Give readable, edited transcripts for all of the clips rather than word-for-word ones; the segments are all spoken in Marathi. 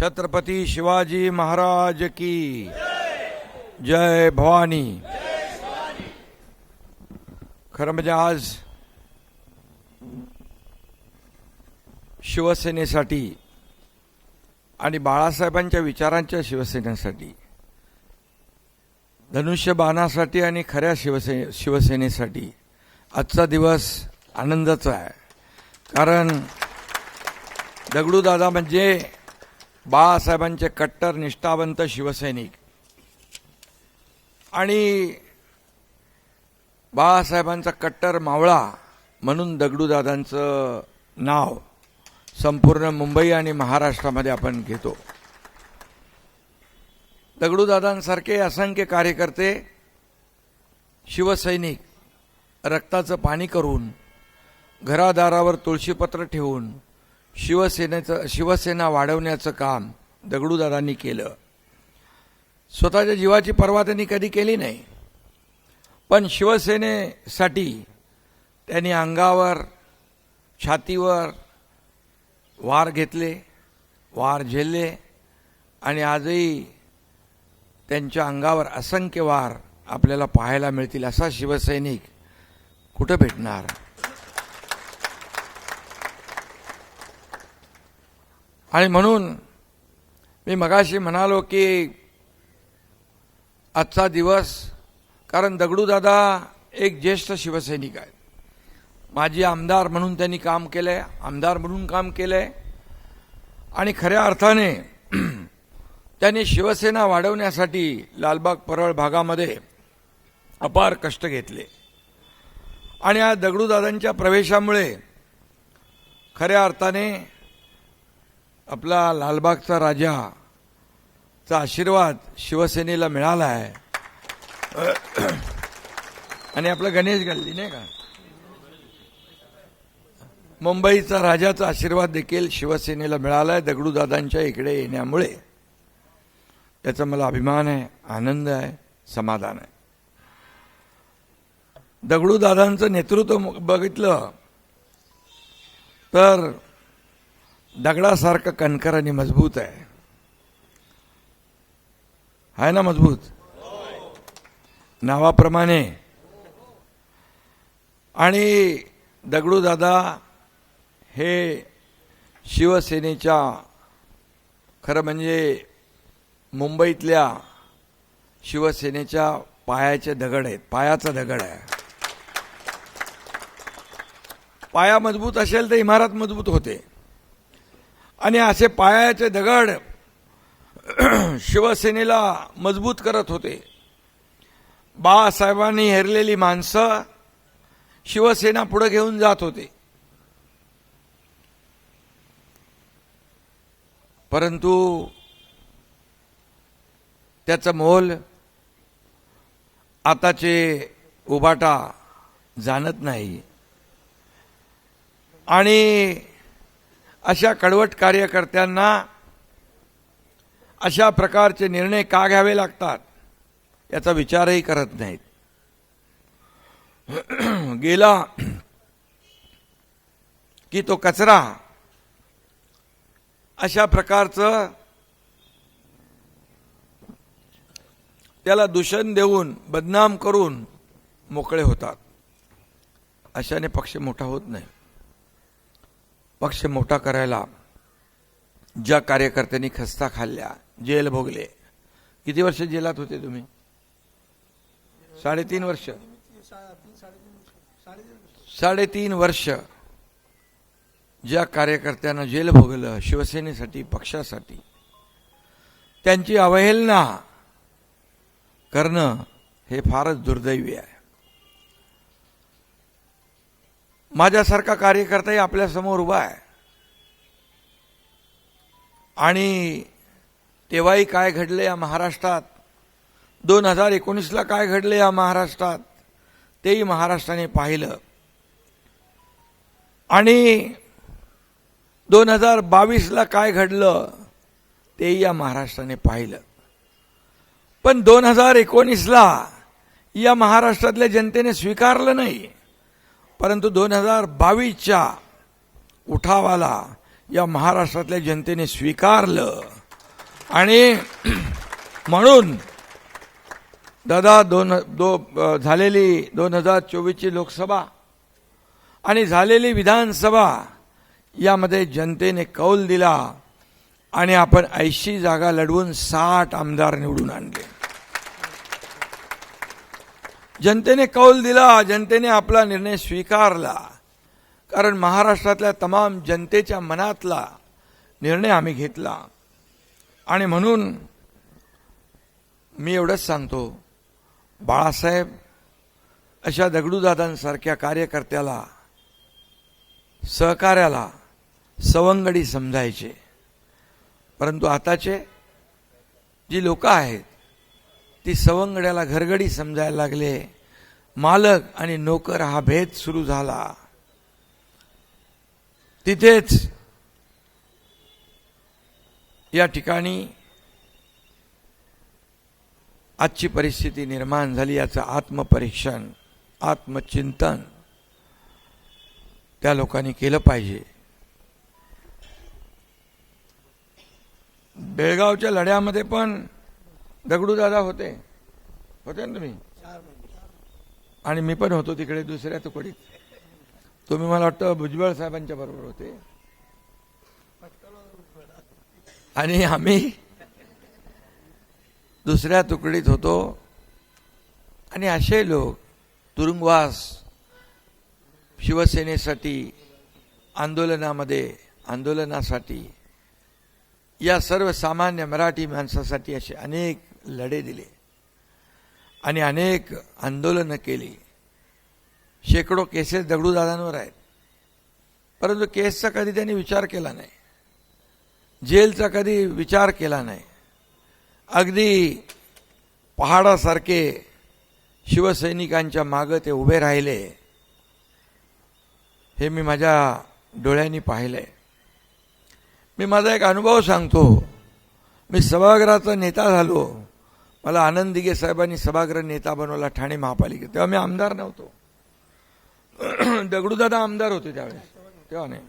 छत्रपती शिवाजी महाराज की जय भवानी। खरं म्हणजे आज शिवसेनेसाठी आणि बाळासाहेबांच्या विचारांच्या शिवसेनेसाठी, धनुष्यबाणासाठी आणि खऱ्या शिवसेनेसाठी आजचा दिवस आनंदाचा आहे। कारण दगडूदादा म्हणजे बाळासाहेबांचे कट्टर निष्ठावंत शिवसैनिक आणि बाळासाहेबांचा कट्टर मावळा म्हणून दगडूदादांचं नाव संपूर्ण मुंबई आणि महाराष्ट्रामध्ये आपण घेतो। दगडूदादांसारखे असंख्य कार्यकर्ते, शिवसैनिक रक्ताचं पाणी करून, घरादारावर तुळशीपत्र ठेवून शिवसेना वाढवण्याचं काम दगडूदादांनी केलं। स्वतःच्या जीवाची पर्वा त्यांनी कधी केली नाही, पण शिवसेनेसाठी त्यांनी अंगावर, छातीवर वार घेतले, वार झेलले आणि आजही त्यांच्या अंगावर असंख्य वार आपल्याला पाहायला मिळतील। असा शिवसैनिक कुठं भेटणार? आणि म्हणून मी मगाशी म्हणालो की आजचा दिवस, कारण दगडूदादा एक ज्येष्ठ शिवसैनिक आहेत। माजी आमदार म्हणून त्यांनी काम केलंय, आमदार म्हणून काम केलंय आणि खऱ्या अर्थाने त्यांनी शिवसेना वाढवण्यासाठी लालबाग परळ भागामध्ये अपार कष्ट घेतले आणि आज दगडूदादांच्या प्रवेशामुळे खऱ्या अर्थाने आपला लालबागचा राजाचा आशीर्वाद शिवसेनेला मिळाला आहे। आणि आपलं गणेश गल्ली नाही का, मुंबईचा राजाचा आशीर्वाद देखील शिवसेनेला मिळाला आहे दगडूदादांच्या इकडे येण्यामुळे। त्याचा मला अभिमान आहे, आनंद आहे, समाधान आहे। दगडूदादांचं नेतृत्व बघितलं तर दगडासारखं कणखर आणि मजबूत आहे ना, मजबूत नावाप्रमाणे। आणि दगडूदादा हे शिवसेनेच्या खरं म्हणजे मुंबईतल्या शिवसेनेच्या पायाचे दगड आहेत, पायाचा दगड आहे। पाया मजबूत असेल तर इमारत मजबूत होते आणि असे पायाचे दगड शिवसेनेला मजबूत करत होते। बाळासाहेबांनी हेरलेली माणसं शिवसेना पुढे घेऊन जात होते, परंतु त्याचं मोल आताचे उबाटा जाणत नाही। आणि अशा कडवट कार्यकर्त्यांना अशा प्रकारचे निर्णय का घ्यावे लागतात याचा विचारही करत नाहीत। गेला की तो कचरा अशा प्रकारचं त्याला दूषण देऊन, बदनाम करून मोकळे होतात। अशाने पक्ष मोठा होत नाही। पक्ष मोठा करायला ज्या कार्यकर्त्यांनी खस्ता खाल्ल्या, जेल भोगले, किती वर्ष जेलात होते तुम्ही? 3.5 वर्ष, 3.5 वर्ष ज्या कार्यकर्त्यांना जेल भोगलं शिवसेनेसाठी, पक्षासाठी, त्यांची अवहेलना करणं हे फारच दुर्दैवी आहे। माझ्यासारखा कार्यकर्ताही आपल्या समोर उभा आहे आणि तेव्हाही काय घडले या महाराष्ट्रात, 2019ला काय घडले या महाराष्ट्रात तेही महाराष्ट्राने पाहिलं आणि 2022ला काय घडलं तेही या महाराष्ट्राने पाहिलं। पण 2019ला या महाराष्ट्रातल्या जनतेने स्वीकारलं नाही, परंतु 2022च्या उठावाला या महाराष्ट्रातल्या जनतेने स्वीकारलं आणि म्हणून दादा झालेली 2024ची लोकसभा आणि झालेली विधानसभा यामध्ये जनतेने कौल दिला आणि आपण 80 जागा लढवून 60 आमदार निवडून आणले. जनतेने कौल दिला, जनतेने आपला निर्णय स्वीकारला, कारण महाराष्ट्रातल्या तमाम जनतेच्या मनातला निर्णय आम्ही घेतला. आणि म्हणून मी एवढंच सांगतो, बाळासाहेब अशा दगडूदादांसारख्या कार्यकर्त्याला, सहकार्याला सवंगडी समजायचे, परंतु आताचे जी लोक आहेत ती सवंगड्याला घरगडी समजायला लागले. मालक आणि नोकर हा भेद सुरू झाला. तिथेच या ठिकाणी आजची परिस्थिती निर्माण झाली. याचं आत्मपरीक्षण, आत्मचिंतन त्या लोकांनी केलं पाहिजे. बेळगावच्या लढ्यामध्ये पण दगडूदादा होते ना तुम्ही, आणि मी पण होतो तिकडे दुसऱ्या तुकडीत. तुम्ही मला वाटतं भुजबळ साहेबांच्या बरोबर होते आणि आम्ही दुसऱ्या तुकडीत होतो. आणि असे लोक तुरुंगवास, शिवसेनेसाठी, आंदोलनासाठी, या सर्वसामान्य मराठी माणसासाठी असे अनेक लढे दिले आणि अनेक आंदोलनं केली. शेकडो केसेस दगडूदादांवर आहेत, परंतु केसचा कधी त्यांनी विचार केला नाही, जेलचा कधी विचार केला नाही. अगदी पहाडासारखे शिवसैनिकांच्या मागे ते उभे राहिले. हे मी माझ्या डोळ्यांनी पाहिलंय. मी माझा एक अनुभव सांगतो. मी सभागृहाचा नेता झालो. मला आनंद दिघे साहेबांनी सभागृह नेता बनवला ठाणे महापालिकेत. तेव्हा मी आमदार नव्हतो. दगडूदादा आमदार होते त्यावेळेस, तेव्हा नाही.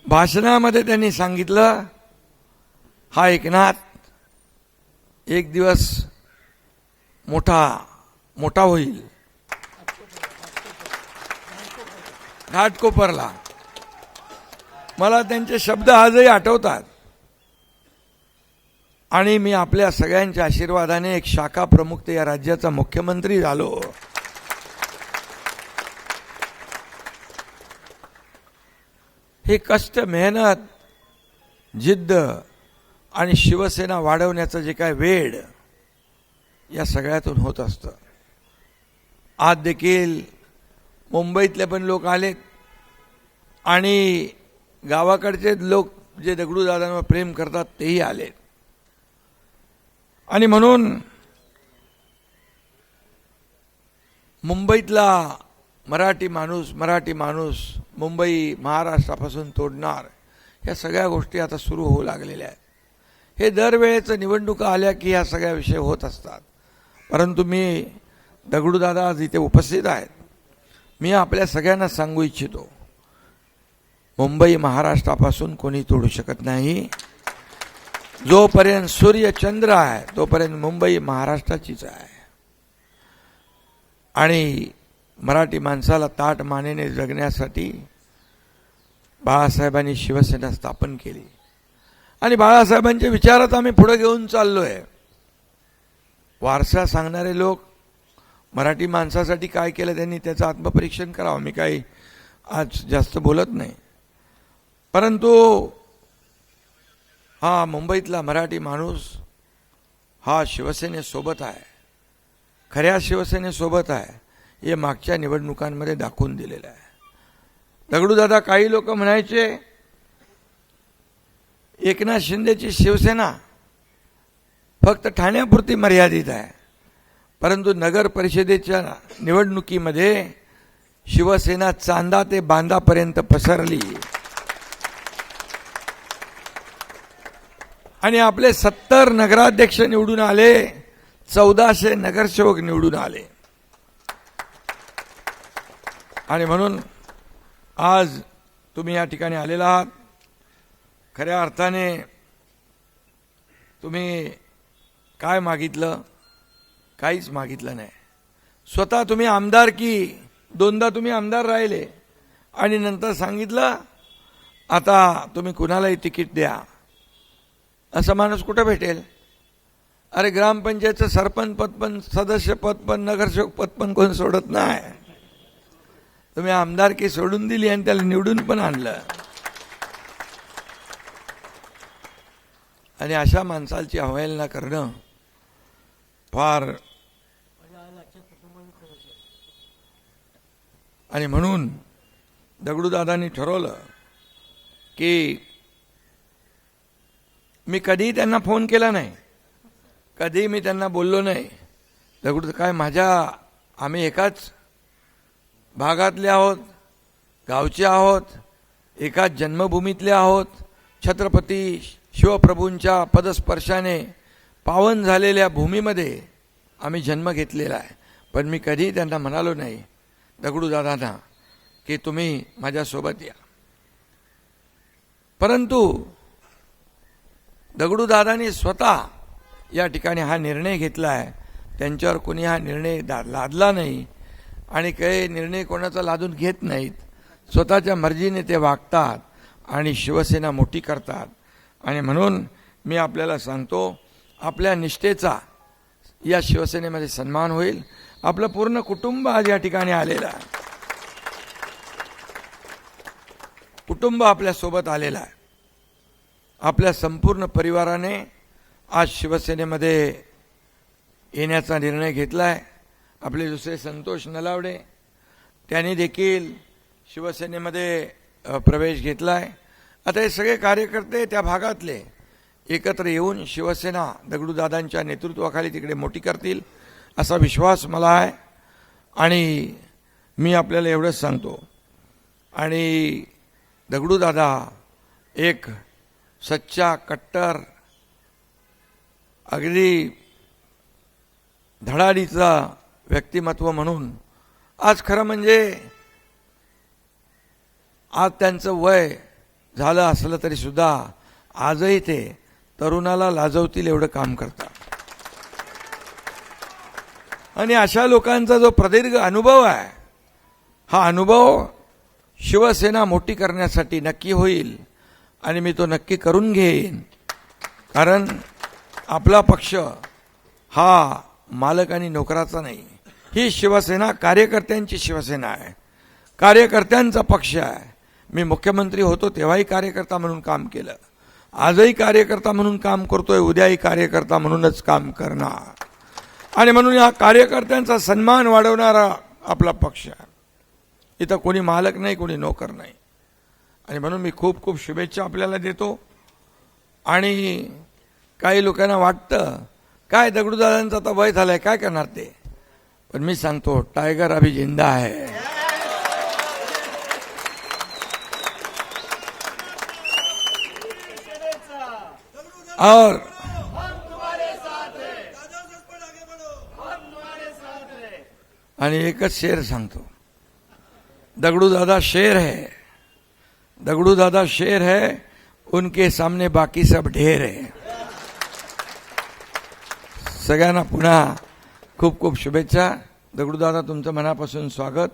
भाषणामध्ये त्यांनी सांगितलं, हा एकनाथ एक दिवस मोठा होईल. घाटकोपरला मला त्यांचे शब्द आजही आठवतात. आणि मी आपल्या सगळ्यांच्या आशीर्वादाने एक शाखा प्रमुख ते या राज्याचा मुख्यमंत्री झालो. हे कष्ट, मेहनत, जिद्द आणि शिवसेना वाढवण्याचं जे काय वेळ या सगळ्यातून होत असतं. आज देखील मुंबईतले पण लोक आलेत आणि गावाकडचे लोक जे दगडूदादांवर प्रेम करतात तेही आलेत. आणि म्हणून मुंबईतला मराठी माणूस मुंबई महाराष्ट्रापासून तोडणार, या सगळ्या गोष्टी आता सुरू होऊ लागलेल्या आहेत. हे दरवेळेचं निवडणुका आल्या की ह्या सगळ्या विषय होत असतात. परंतु मी दगडूदादा आज इथे उपस्थित आहेत. मी आपल्या सगळ्यांना सांगू इच्छितो, मुंबई महाराष्ट्रापासून कोणी तोडू शकत नाही. जोपर्यंत सूर्य चंद्र आहे तोपर्यंत मुंबई महाराष्ट्राचीच आहे. आणि मराठी माणसाला ताठ मानेने जगण्यासाठी बाळासाहेबांनी शिवसेना स्थापन केली आणि बाळासाहेबांच्या विचारात आम्ही पुढे घेऊन चाललोय. वारसा सांगणारे लोक मराठी माणसासाठी काय केलं त्यांनी त्याचं आत्मपरीक्षण करावं. मी काही आज जास्त बोलत नाही. परंतु हा मुंबईतला मराठी माणूस हा शिवसेनेसोबत आहे, खऱ्या शिवसेनेसोबत आहे. हे मागच्या निवडणुकांमध्ये दाखवून दिलेलं आहे. दगडूदादा, काही लोक म्हणायचे एकनाथ शिंदेची शिवसेना फक्त ठाण्यापुरती मर्यादित आहे, परंतु नगर परिषदेच्या निवडणुकीमध्ये शिवसेना चांदा ते बांदापर्यंत पसरली आणि आपले 70 नगराध्यक्ष निवडून आले, 1400 नगरसेवक निवडून आले. आणि म्हणून आज तुम्ही या ठिकाणी आलेला आहात. खऱ्या अर्थाने तुम्ही काय मागितलं? काहीच मागितलं नाही. स्वतः तुम्ही आमदार की 2दा तुम्ही आमदार राहिले आणि नंतर सांगितलं आता तुम्ही कुणालाही तिकीट द्या. असा माणूस कुठं भेटेल? अरे ग्रामपंचायतचं सरपंच पद पण, सदस्य पद पण, नगरसेवक पद पण कोण सोडत नाही. तुम्ही आमदारकी सोडून दिली आणि त्याला निवडून पण आणलं. आणि अशा माणसाची अवहेलना करणं फार, आणि म्हणून दगडूदादांनी ठरवलं की मी कधीही त्यांना फोन केला नाही, कधीही मी त्यांना बोललो नाही. दगडू काय आम्ही एकाच भागातले आहोत, गावचे आहोत, एकाच जन्मभूमीतले आहोत. छत्रपती शिवप्रभूंच्या पदस्पर्शाने पावन झालेल्या भूमीमध्ये आम्ही जन्म घेतलेला आहे. पण मी कधीही त्यांना म्हणालो नाही दगडूदादांना की तुम्ही माझ्यासोबत या. परंतु दगडूदादांनी स्वतः या ठिकाणी हा निर्णय घेतला आहे. त्यांच्यावर कोणी हा निर्णय लादला नाही आणि काही निर्णय कोणाचा लादून घेत नाहीत. स्वतःच्या मर्जीने ते वागतात आणि शिवसेना मोठी करतात. आणि म्हणून मी आपल्याला सांगतो, आपल्या निष्ठेचा या शिवसेनेमध्ये सन्मान होईल. आपलं पूर्ण कुटुंब आज या ठिकाणी आलेलं आहे. कुटुंब आपल्यासोबत आलेलं आहे. आपल्या संपूर्ण परिवाराने आज शिवसेनेमध्ये येण्याचा निर्णय घेतला आहे. आपले दुसरे संतोष नलावडे त्यांनी देखील शिवसेनेमध्ये प्रवेश घेतला आहे. आता हे सगळे कार्यकर्ते त्या भागातले एकत्र येऊन शिवसेना दगडूदादांच्या नेतृत्वाखाली तिकडे मोठी करतील असा विश्वास मला आहे. आणि मी आपल्याला एवढंच सांगतो, आणि दगडूदादा एक सच्चा कट्टर अगदी धडाडीचा व्यक्तिमत्व म्हणून आज खरं म्हणजे आज त्यांचं वय झालं असलं तरी सुद्धा आजही ते तरुणाला लाजवतील एवढं काम करतात. आणि अशा लोकांचा जो प्रदीर्घ अनुभव आहे, हा अनुभव शिवसेना मोठी करण्यासाठी नक्की होईल आणि मी तो नक्की करून घेईन. कारण आपला पक्ष हा मालक आणि नोकराचा नाही. ही शिवसेना कार्यकर्त्यांची शिवसेना आहे, कार्यकर्त्यांचा पक्ष आहे. मी मुख्यमंत्री होतो तेव्हाही कार्यकर्ता म्हणून काम केलं, आजही कार्यकर्ता म्हणून काम करतोय, उद्याही कार्यकर्ता म्हणूनच काम करणार. आणि म्हणून या कार्यकर्त्यांचा सन्मान वाढवणारा आपला पक्ष आहे. इथं कोणी मालक नाही, कोणी नोकर नाही. आणि म्हणून मी खूप खूप शुभेच्छा आपल्याला देतो. आणि काही लोकांना वाटतं काय दगडूदादांचं आता वय झालंय, काय करणार ते. पण मी सांगतो टायगर अभी जिंदा है. और आणि एकच शेर सांगतो, दगडूदादा शेर है, दगडूदादा शेर है, उनके सामने बाकी सब ढेर है. सगळ्यांना पुन्हा खूप खूप शुभेच्छा. दगडूदादा तुमचं मनापासून स्वागत.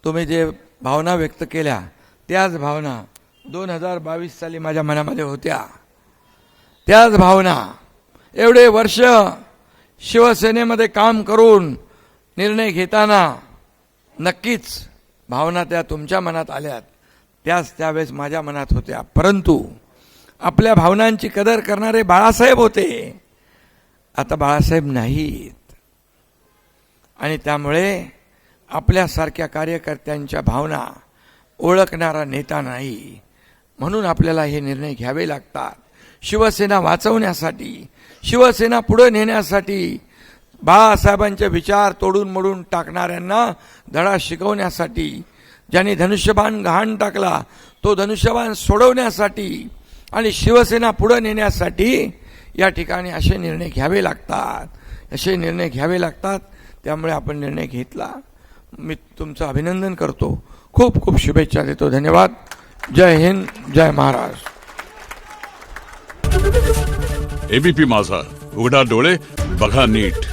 तुम्ही जे भावना व्यक्त केल्या त्याच भावना 2022 साली माझ्या मनामध्ये होत्या. त्याच भावना एवढे वर्ष शिवसेनेमध्ये काम करून निर्णय घेताना नक्कीच भावना त्या तुमच्या मनात आल्यात, त्याच त्यावेळेस माझ्या मनात होत्या. परंतु आपल्या भावनांची कदर करणारे बाळासाहेब होते, आता बाळासाहेब नाहीत. आणि त्यामुळे आपल्यासारख्या कार्यकर्त्यांच्या भावना ओळखणारा नेता नाही. म्हणून आपल्याला हे निर्णय घ्यावे लागतात. शिवसेना वाचवण्यासाठी, शिवसेना पुढे नेण्यासाठी, बाळासाहेबांचे विचार तोडून मोडून टाकणाऱ्यांना धडा शिकवण्यासाठी, ज्यांनी धनुष्यबाण गहाण टाकला तो धनुष्यबाण सोडवण्यासाठी आणि शिवसेना पुढे नेण्यासाठी या ठिकाणी असे निर्णय घ्यावे लागतात, असे निर्णय घ्यावे लागतात. त्यामुळे आपण निर्णय घेतला. मी तुमचं अभिनंदन करतो, खूप खूप शुभेच्छा देतो. धन्यवाद. जय हिंद, जय महाराष्ट्र. एबीपी माझा, उघडा डोळे बघा नीट.